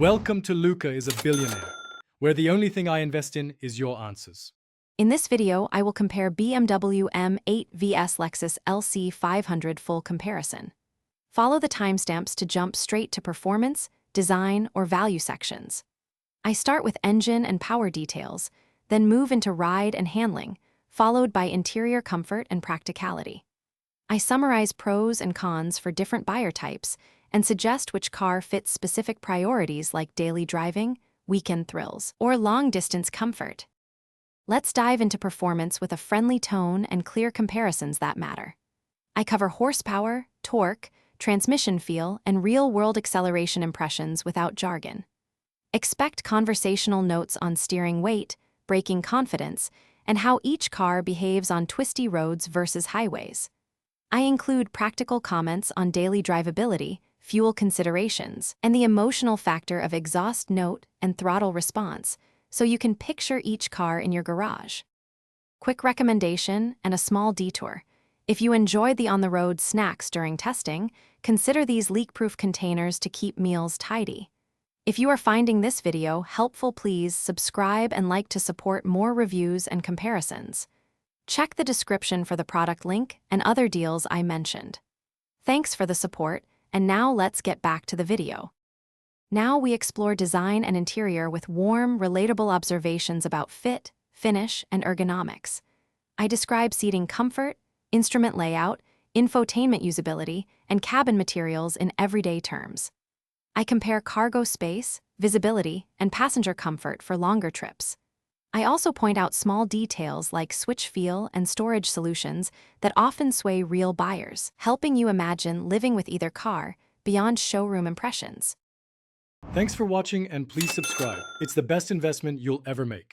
Welcome to Luca is a Billionaire, where the only thing I invest in is your answers. In this video, I will compare BMW M8 vs Lexus LC 500 full comparison. Follow the timestamps to jump straight to performance, design, or value sections. I start with engine and power details, then move into ride and handling, followed by interior comfort and practicality. I summarize pros and cons for different buyer types and suggest which car fits specific priorities like daily driving, weekend thrills, or long-distance comfort. Let's dive into performance with a friendly tone and clear comparisons that matter. I cover horsepower, torque, transmission feel, and real-world acceleration impressions without jargon. Expect conversational notes on steering weight, braking confidence, and how each car behaves on twisty roads versus highways. I include practical comments on daily drivability, fuel considerations, and the emotional factor of exhaust note and throttle response, so you can picture each car in your garage. Quick recommendation and a small detour. If you enjoyed the on-the-road snacks during testing, consider these leak-proof containers to keep meals tidy. If you are finding this video helpful, please subscribe and like to support more reviews and comparisons. Check the description for the product link and other deals I mentioned. Thanks for the support, and now let's get back to the video. Now we explore design and interior with warm, relatable observations about fit, finish, and ergonomics. I describe seating comfort, instrument layout, infotainment usability, and cabin materials in everyday terms. I compare cargo space, visibility, and passenger comfort for longer trips. I also point out small details like switch feel and storage solutions that often sway real buyers, helping you imagine living with either car beyond showroom impressions. Thanks for watching and please subscribe. It's the best investment you'll ever make.